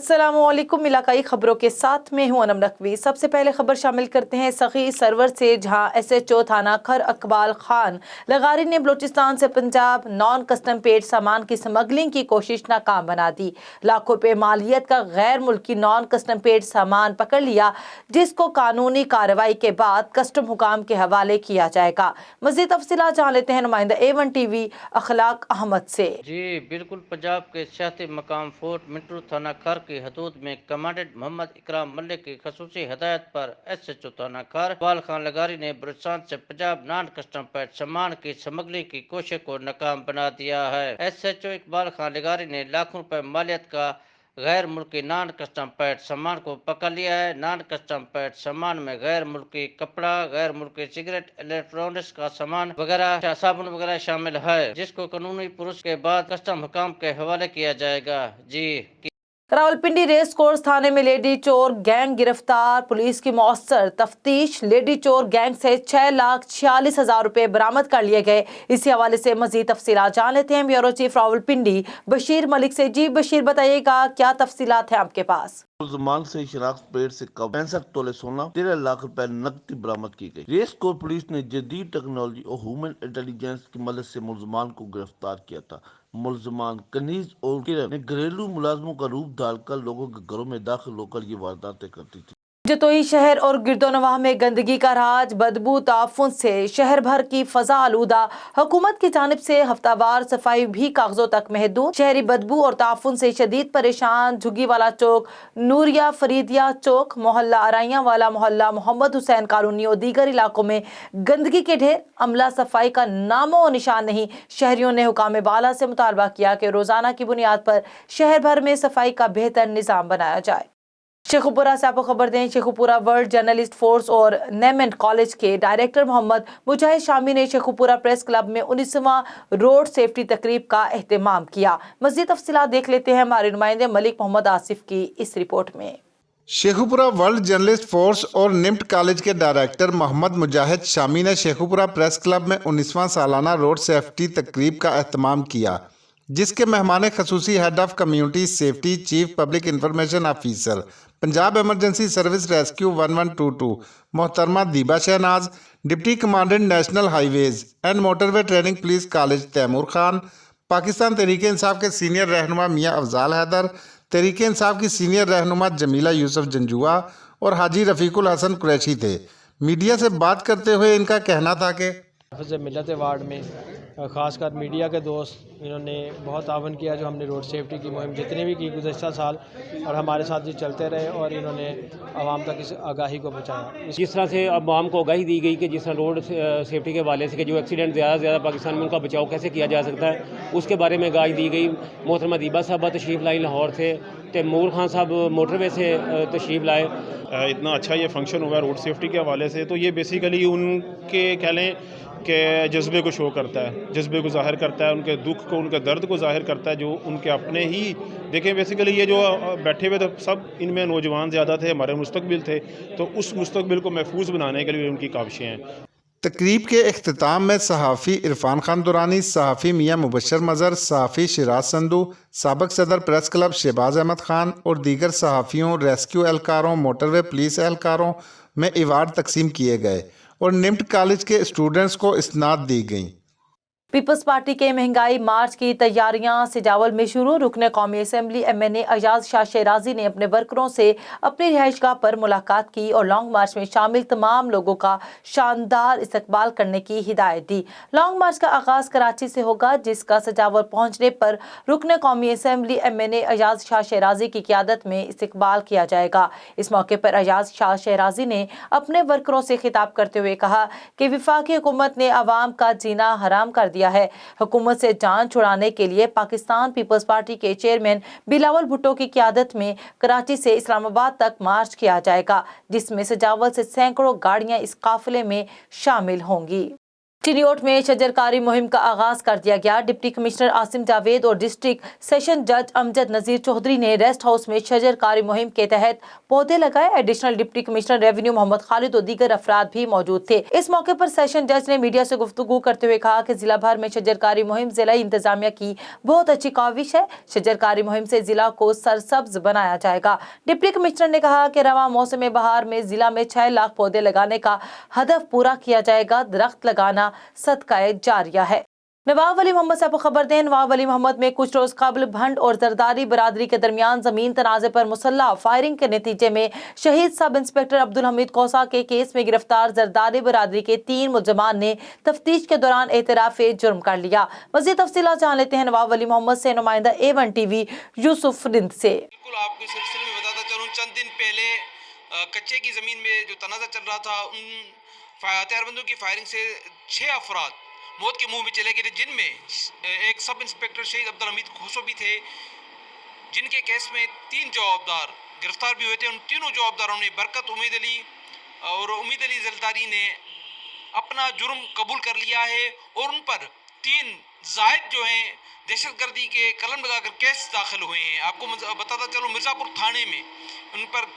अस्सलामुअलैकुम। इलाकाई खबरों के साथ में हूं अनम नकवी। सबसे पहले खबर शामिल करते हैं सखी सरवर से, जहां SHO थाना खर अकबाल खान लगारी ने बलूचिस्तान से पंजाब नॉन कस्टम पेड सामान की स्मगलिंग की कोशिश नाकाम बना दी। लाखों रुपए मालियत का गैर मुल्की नॉन कस्टम पेड सामान पकड़ लिया, जिसको कानूनी कार्रवाई के बाद कस्टम हुकाम के हवाले किया जाएगा। मज़ीद तफसीलात जान लेते हैं नुमाइंदा A1 TV अखलाक अहमद से। जी बिल्कुल, पंजाब के सियासी मकाम फोर्ट मिंटू थाना खर की हदूद में कमांडेंट मोहम्मद इकराम मलिक की खसूसी हदायत पर SHO थाना खर इकबाल खान लगारी ने बलूचिस्तान से पंजाब नॉन कस्टम पेड सामान की स्मगलिंग की कोशिश को नाकाम बना दिया है। SHO इकबाल खान लगारी ने लाखों रुपए मालियत का गैर मुल्की नॉन कस्टम पेड सामान को पकड़ लिया है। नॉन कस्टम पेड सामान में गैर मुल्की कपड़ा, गैर मुल्की सिगरेट, इलेक्ट्रॉनिक्स का सामान वगैरह, साबुन वगैरह शामिल है, जिसको कानूनी पुरुष के बाद कस्टम हुकाम के हवाले किया जाएगा। जी। रावलपिंडी रेस कोर्स थाने में लेडी चोर गैंग गिरफ्तार। पुलिस की मौसर तफ्तीश, लेडी चोर गैंग से 6,46,000 रुपए बरामद कर लिए गए। इसी हवाले से मजीद तफसीलात जान लेते हैं ब्यूरो चीफ रावलपिंडी बशीर मलिक से। जी बशीर, बताइएगा क्या तफसीलात है आपके पास? मुलजमान से शराख्त पेड़ से 65 तोले सोना, 13 लाख रुपए नकदी बरामद की गई। रेस कोर्स पुलिस ने जदीद टेक्नोलॉजी और ह्यूमन इंटेलिजेंस की मदद से मुलजमान को गिरफ्तार किया था। मुलजमान कनीज और किरण ने घरेलू मुलाजमों का रूप डालकर लोगों के घरों में दाखिल होकर ये वारदातें करती थी। जतोई शहर और गिरदोनवाह में गंदगी का राज, बदबू ताफुन से शहर भर की फजा आलूदा। हुकूमत की जानिब से हफ्तावार सफाई भी कागजों तक महदूद। शहरी बदबू और ताफुन से शदीद परेशान। झुग्गी वाला चौक, नूरिया फरीदिया चौक, मोहल्ला अराइया वाला मोहल्ला, मोहम्मद हुसैन कॉलोनी और दीगर इलाकों में गंदगी के ढेर। अमला सफाई का नामो निशान नहीं। शहरियों ने हुकाम बाला से मुतालबा किया कि रोजाना की बुनियाद पर शहर भर में सफाई का बेहतर निज़ाम बनाया जाए। शेखुपुरा से आपको खबर दें, शेखुपुरा वर्ल्ड जर्नलिस्ट फोर्स और नेमेंट कॉलेज के डायरेक्टर मोहम्मद मुजाहिद शामी ने शेखुपुरा प्रेस क्लब में 19वां रोड सेफ्टी तकरीब का एहतमाम किया। मज़ीद तफसीलात देख लेते हैं हमारे नुमाइंदे मलिक मोहम्मद आसिफ की इस रिपोर्ट में। शेखुपुरा वर्ल्ड जर्नलिस्ट फोर्स और निम्ट कॉलेज के डायरेक्टर मोहम्मद मुजाहिद शामी ने शेखुपुरा प्रेस क्लब में 19वां सालाना रोड सेफ्टी तकरीब का एहतमाम किया, जिसके मेहमान खसूसी head of community safety chief public information officer Punjab emergency service rescue 1122 मोहतरमा Deeba Shahnaz, deputy commandant national highways and motorway training police college Taimur Khan, Pakistan Tehreek Insaf के सीनियर रहनुमा मियाँ अफजाल हैदर, तहरीक इंसाफ की सीनियर रहनुमा जमीला यूसुफ जंजुआ और हाजी रफ़ीकुल हसन कुरैशी थे। मीडिया से बात करते हुए इनका कहना था कि मिलत वार्ड में ख़ासकर मीडिया के दोस्त इन्होंने बहुत तावन किया, जो हमने रोड सेफ्टी की मुहिम जितनी भी की गुज़श्ता साल, और हमारे साथ ये चलते रहे और इन्होंने आवाम तक इस आगाही को पहुँचाया। जिस तरह से अब आवाम को आगाही दी गई कि जिस तरह रोड सेफ्टी के हवाले से कि जो एक्सीडेंट ज़्यादा से ज़्यादा पाकिस्तान में उनका बचाव कैसे किया जा सकता है, उसके बारे में आगाही दी गई। मोहतरमा दीबा साहबा तशरीफ़ लाई लाहौर से, तैमूर खान साहब मोटरवे से तशरीफ़ लाए। इतना अच्छा ये फंक्शन हुआ रोड सेफ्टी के हवाले से, तो ये बेसिकली उनके कह लें कि जज्बे को शो करता है, जज्बे को ज़ाहिर करता है, उनके दुख को, उनके दर्द को ज़ाहिर करता है, जो उनके अपने ही देखें। बेसिकली ये जो बैठे हुए थे सब, इनमें नौजवान ज़्यादा थे, हमारे मुस्तकबिल थे, तो उस मुस्तकबिल को महफूज बनाने के लिए उनकी काविशें हैं। तकरीब के इख्तिताम में सहाफ़ी इरफान खान दुरानी, सहाफ़ी मियाँ मुबशर मज़र, सहाफ़ी शिराज संधू, साबिक़ सदर प्रेस क्लब शहबाज अहमद खान और दीगर सहाफ़ियों, रेस्क्यू एहलकारों, मोटरवे पुलिस एहलकारों में अवार्ड तकसीम किए गए और निम्ट कॉलेज के स्टूडेंट्स को इस्नाद दी गई। पीपल्स पार्टी के महंगाई मार्च की तैयारियां सिजावल में शुरू। रुकने कौमी असेंबली MNA अजाज शाह शहराजी ने अपने वर्करों से अपनी रिहाइशगाह पर मुलाकात की और लॉन्ग मार्च में शामिल तमाम लोगों का शानदार इस्तकबाल करने की हिदायत दी। लॉन्ग मार्च का आगाज कराची से होगा, जिसका सिजावल पहुंचने पर रुकने कौमी असेंबली MNA अजाज शाह शहराजी की क़यादत में इस्तकबाल किया जाएगा। इस मौके पर अजाज शाह शहराजी ने अपने वर्करों से खिताब करते हुए कहा कि वफाकी हुकूमत ने अवाम का जीना हराम कर दिया है। हुकूमत से जान छुड़ाने के लिए पाकिस्तान पीपल्स पार्टी के चेयरमैन बिलावल भुट्टो की क़यादत में कराची से इस्लामाबाद तक मार्च किया जाएगा, जिसमें सजावल से सैकड़ों गाड़ियां इस काफिले में शामिल होंगी। चिनियोट में शजरकारी मुहिम का आगाज कर दिया गया। डिप्टी कमिश्नर आसिम जावेद और डिस्ट्रिक्ट सेशन जज अमजद नजीर चौधरी ने रेस्ट हाउस में शजरकारी मुहिम के तहत पौधे लगाए। Additional deputy commissioner revenue Mohammad Khalid और दीगर अफराद भी मौजूद थे। इस मौके पर सेशन जज ने मीडिया से गुफ्तगू करते हुए कहा कि जिला भर में शजरकारी मुहिम जिला इंतजामिया की बहुत अच्छी काविश है। शजरकारी मुहिम से जिला को सरसब्ज बनाया जाएगा। डिप्टी कमिश्नर ने कहा कि रवां मौसम बहार में जिला में 6 लाख पौधे लगाने का हदफ पूरा किया जाएगा। दरख्त लगाना सदकाए जारिया है। नवाब वली मोहम्मद से आपको खबर दें, नवाब वली मोहम्मद में कुछ रोज कबल भंड और जरदारी बरादरी के दरमियान जमीन तनाजे पर मुसल्लह फायरिंग के नतीजे में शहीद सब इंस्पेक्टर अब्दुल हमीद कोसा के केस में गिरफ्तार जरदारी बरादरी के 3 मुलजमान ने तफ्तीश के दौरान एतराफ जुर्म कर लिया। मज़ीद तफसीलात जान लेते हैं नवाब वली मोहम्मद से नुमाइंदा A1 TV यूसुफ रिंद से। बिल्कुल आपको सिलसिले में बताता चलूँ, चंद दिन पहले कच्चे की ज़मीन में जो तनाज़ा चल रहा था, उन हथियारबंदों की फायरिंग से 6 अफराद मौत के मुंह में चले गए, जिनमें एक सब इंस्पेक्टर शहीद अब्दुल हमीद खोसो भी थे, जिनके केस में 3 जवाबदार गिरफ्तार भी हुए थे। उन तीनों जवाबदारों ने बरकत उम्मीद अली और उम्मीद अली जरदारी ने अपना जुर्म कबूल कर लिया है और उन पर 3 जायद जो हैं दहशतगर्दी के कलम लगाकर केस दाखिल हुए हैं। आपको बताता चलो, मिर्ज़ापुर थाने में उन पर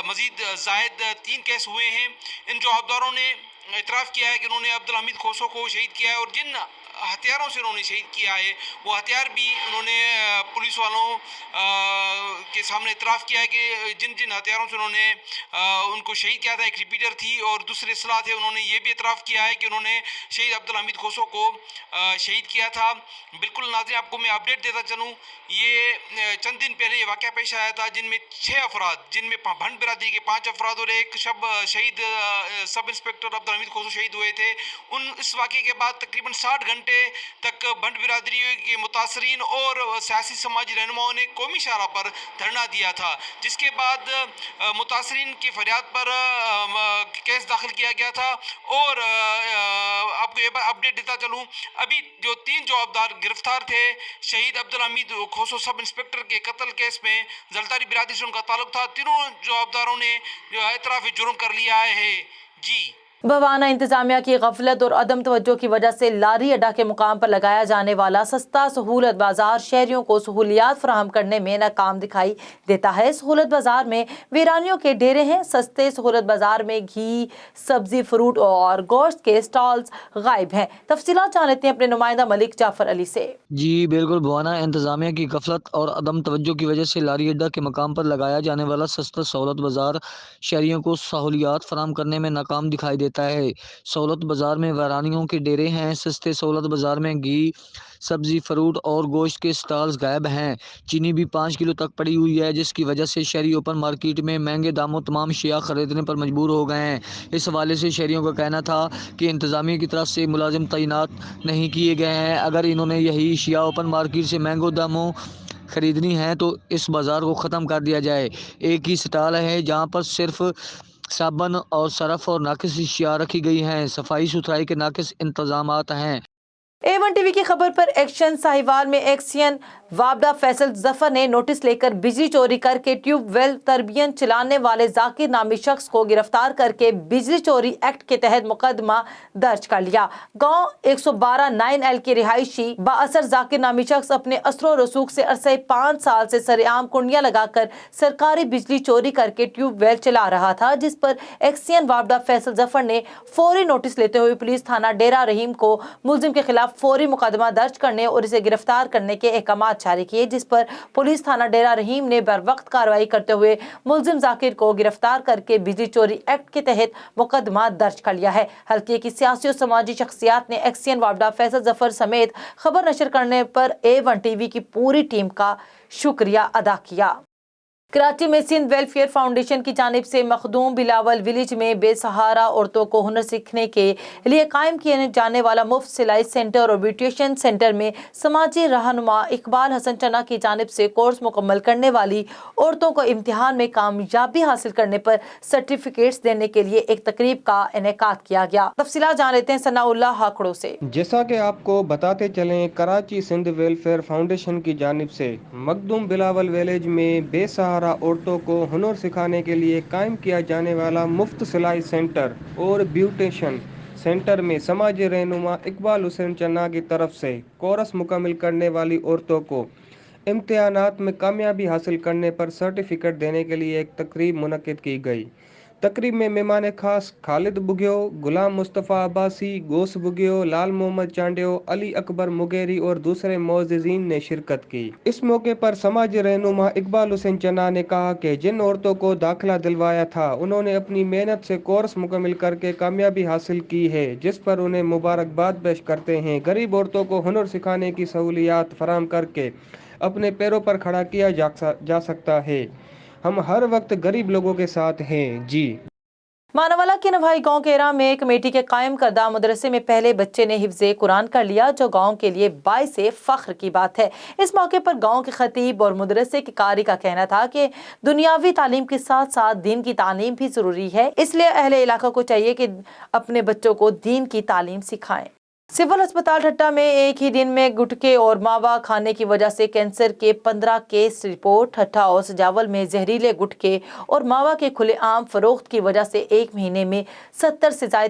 मज़ीद जायद 3 केस हुए हैं। इन जवाबदारों ने इतराफ़ किया है कि उन्होंने अब्दुल हमीद खोसो को शहीद किया है और जिन हथियारों से उन्होंने शहीद किया है वो हथियार भी उन्होंने पुलिस वालों के सामने इतराफ़ किया है कि जिन जिन हथियारों से उन्होंने उनको शहीद किया था, एक रिपीटर थी और दूसरे असलाह थे। उन्होंने ये भी इतराफ़ किया है कि उन्होंने शहीद अब्दुल हमीद खोसो को शहीद किया था। बिल्कुल नाज़रीन, आपको मैं अपडेट देता चलूँ, ये चंद दिन पहले ये वाक़या पेश आया था, जिनमें 6 अफराद, जिनमें भंड बिरादरी के 5 अफराद और एक शहीद सब इंस्पेक्टर अब्दुल हमीद खोसो शहीद हुए थे। इस वाक़े के बाद तकरीबन 60 घंटे तक भंड बिरादरी के मुतासरीन और सियासी समाजी रहनुमाओं ने कौमी शाहरा पर धरना दिया था, जिसके बाद मुतासरीन की फरियाद पर केस दाखिल किया गया था। और आपको ये अपडेट देता चलूँ, अभी जो 3 जवाबदार गिरफ्तार थे शहीद अब्दुल हमीद खोसो सब इंस्पेक्टर के कत्ल केस में, जरदारी बिरादरी से उनका ताल्लुक था। तीनों जवाबदारों ने जो एतराफ़ जुर्म कर लिया है। जी, बवाना इंतजामिया की गफलत और अदम तवज्जो की वजह से लारी अड्डा के मुकाम पर लगाया जाने वाला सस्ता सहूलत बाजार शहरियों को सहूलियात फराहम करने में नाकाम दिखाई देता है। सहूलत बाजार में वीरानियों के डेरे हैं। सस्ते सहूलत बाजार में घी, सब्जी, फ्रूट और गोश्त के स्टॉल्स गायब हैं। तफसीलात जान लेते हैं अपने नुमाइंदा मलिक जाफर अली से। जी बिल्कुल, बवाना इंतजामिया की गफलत और अदम तवज्जो की वजह से लारी अड्डा के मकाम पर लगाया जाने वाला सस्ता सहूलत बाजार शहरियों को सहूलियात फराहम करने में नाकाम दिखाई देता है। सहूलत बाजार में वीरानियों के डेरे हैं। सस्ते सहूलत बाजार में घी, सब्जी, फ्रूट और गोश्त के स्टॉल्स गायब हैं। चीनी भी 5 किलो तक पड़ी हुई है, जिसकी वजह से शहरी ओपन मार्केट में महंगे दामों तमाम शिया खरीदने पर मजबूर हो गए हैं। इस हवाले से शहरियों का कहना था कि इंतजामिया की तरफ से मुलाजिम तैनात नहीं किए गए हैं। अगर इन्होंने यही शिया ओपन मार्केट से महंगो दामों खरीदनी है तो इस बाज़ार को ख़त्म कर दिया जाए। एक ही स्टॉल है जहाँ पर सिर्फ साबुन और सरफ और नाकिस अशिया रखी गई हैं। सफाई सुथराई के नाकिस इंतजामात हैं। A1 TV की खबर पर एक्शन। साहिवाल में एक्सियन वाबडा फैसल जफर ने नोटिस लेकर बिजली चोरी करके ट्यूबवेल तरबियन चलाने वाले जाकिर नामी शख्स को गिरफ्तार करके बिजली चोरी एक्ट के तहत मुकदमा दर्ज कर लिया। गांव 112 9L के रिहायशी बाअसर जाकिर नामी शख्स अपने असरो रसूख से अरसे 5 साल से सरेआम कुंडियां लगाकर सरकारी बिजली चोरी करके ट्यूबवेल चला रहा था, जिस पर एक्सियन वाबडा फैसल जफर ने फौरी नोटिस लेते हुए पुलिस थाना डेरा रहीम को मुलजिम के खिलाफ फौरी मुकदमा दर्ज करने और इसे गिरफ्तार करने के अहकाम जारी किए, जिस पर पुलिस थाना डेरा रहीम ने बर वक्त कार्रवाई करते हुए मुलजिम जाकिर को गिरफ्तार करके बिजली चोरी एक्ट के तहत मुकदमा दर्ज कर लिया है। हल्के की सियासी और समाजी शख्सियात ने एक्सियन वाबडा फैसल जफर समेत खबर नशर करने पर A1 TV की पूरी टीम का शुक्रिया अदा किया। कराची में सिंध वेलफेयर फाउंडेशन की जानिब से मखदूम बिलावल विलेज में बेसहारा औरतों को हुनर सीखने के लिए कायम किए जाने वाला मुफ्त सिलाई सेंटर और ब्यूटिशियन सेंटर में समाजी रहनुमा इकबाल हसन चना की जानिब से कोर्स मुकम्मल करने वाली औरतों को इम्तिहान में कामयाबी हासिल करने पर सर्टिफिकेट्स देने के लिए एक तकरीब का इनेकाद किया गया। तफसीलात जान लेते हैं सनाउल्लाह हाकड़ों से। जैसा कि आपको बताते चलें, कराची सिंध वेलफेयर फाउंडेशन की जानिब से मखदूम बिलावल विलेज में बेसहारा औरतों को हुनर सिखाने के लिए कायम किया जाने वाला मुफ्त सिलाई सेंटर और ब्यूटिशियन सेंटर में समाजी रहनुमा इकबाल हुसैन चन्ना की तरफ से कोर्स मुकम्मल करने वाली औरतों को इम्तिहानात में कामयाबी हासिल करने पर सर्टिफिकेट देने के लिए एक तकरीब मुनक्किद की गई। तकरीब में मेहमान खास खालिद बुगियो, गुलाम मुस्तफ़ा अब्बासी, गोस बुगियो, लाल मोहम्मद चांडियो, अली अकबर मुगेरी और दूसरे मोअज़्ज़िज़ीन ने शिरकत की। इस मौके पर समाजी रहनुमा इकबाल हुसैन चन्ना ने कहा कि जिन औरतों को दाखिला दिलवाया था उन्होंने अपनी मेहनत से कोर्स मुकम्मल करके कामयाबी हासिल की है, जिस पर उन्हें मुबारकबाद पेश करते हैं। गरीब औरतों को हुनर सिखाने की सहूलियात फराहम करके अपने पैरों पर खड़ा किया जा सकता है। हम हर वक्त गरीब लोगों के साथ हैं। जी। मानवाला के नवाई गांव केरा में कमेटी के कायम करदा मदरसे में पहले बच्चे ने हिफ्ज़े कुरान कर लिया, जो गांव के लिए बाइसे फख्र की बात है। इस मौके पर गांव के खतीब और मदरसे के कारी का कहना था कि दुनियावी तालीम के साथ साथ दीन की तालीम भी जरूरी है, इसलिए अहले इलाका को चाहिए कि अपने बच्चों को दीन की तालीम सिखाएं। सिविल अस्पताल ठट्टा में एक ही दिन में गुटखे और मावा खाने की वजह से कैंसर के 15 केस रिपोर्ट। ठट्टा और सजावल में जहरीले गुटखे और मावा के खुलेआम फरोख्त की वजह से एक महीने में 70 से ज्यादा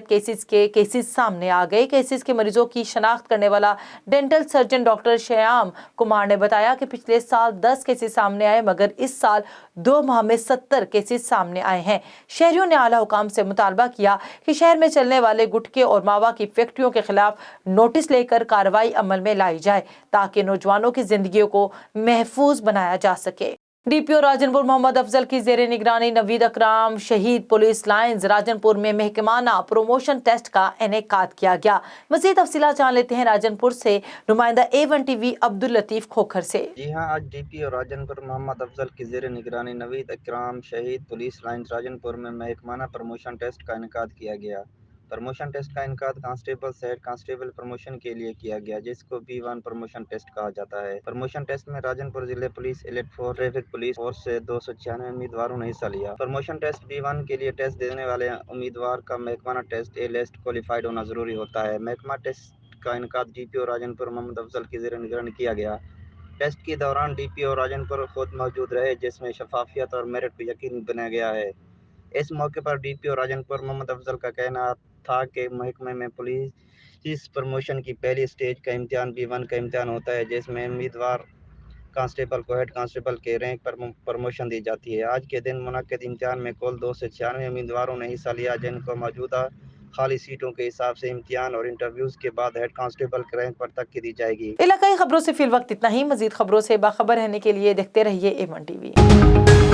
केसेस सामने आ गए। केसेस के मरीजों की शनाख्त करने वाला dental surgeon doctor Shyam Kumar ने बताया कि पिछले साल 10 केसेस सामने आए, मगर इस साल 2 माह में 70 केसेस सामने आए हैं। शहरियों ने आला हुकाम से मुतालबा किया कि शहर में चलने वाले गुटखे और मावा की फैक्ट्रियों के खिलाफ नोटिस लेकर कार्रवाई अमल में लाई जाए, ताकि नौजवानों की जिंदगियों को महफूज बनाया जा सके। डीपीओ राजनपुर मोहम्मद अफजल की जेर निगरानी नवीद अकराम शहीद पुलिस लाइंस राजनपुर में महकमाना प्रमोशन टेस्ट का इनेकाद किया गया। मज़ीद तफसीलात जान लेते हैं राजनपुर से नुमाइंदा A1 TV अब्दुल लतीफ खोखर से। जी हाँ, आज डीपीओ राजनपुर मोहम्मद अफजल की जेर निगरानी नवीद अकराम शहीद पुलिस लाइंस राजनपुर में महकमाना प्रमोशन टेस्ट का इनेकाद किया गया। प्रमोशन टेस्ट का इनेकाद कांस्टेबल से हेड कांस्टेबल प्रमोशन के लिए किया गया, जिसको B1 प्रमोशन टेस्ट कहा जाता है। प्रमोशन टेस्ट में राजनपुर जिले police, elite force, traffic police force से 296 उम्मीदवारों ने हिस्सा लिया। प्रमोशन टेस्ट B1 के लिए टेस्ट देने वाले उम्मीदवार का महकमाना टेस्ट ए लिस्ट क्वालिफाइड होना जरूरी होता है। महकमा टेस्ट का इनेकाद डीपीओ राजनपुर मोहम्मद अफजल की जेर निगरानी किया गया। टेस्ट के दौरान डीपीओ राजनपुर खुद मौजूद रहे, जिसमें शफाफियत और मेरिट को यकीनी बनाया गया है। इस मौके पर डीपीओ राजनपुर मोहम्मद अफजल का कहना था कि महकमे में पुलिस प्रमोशन की पहली स्टेज का इम्तिहान B1 का इम्तिहान होता है, जिसमें उम्मीदवार कांस्टेबल को हेड कांस्टेबल के रैंक पर प्रमोशन दी जाती है। आज के दिन मुनक्किद इम्तिहान में कुल 296 उम्मीदवारों ने हिस्सा लिया, जिनको मौजूदा खाली सीटों के हिसाब से इम्तिहान और इंटरव्यूज के बाद हेड कांस्टेबल के रैंक पर तक की दी जाएगी। इलाकाई खबरों से फिल वक्त इतना ही। मजीद खबरों से बाखबर रहने के लिए देखते रहिए A1 TV।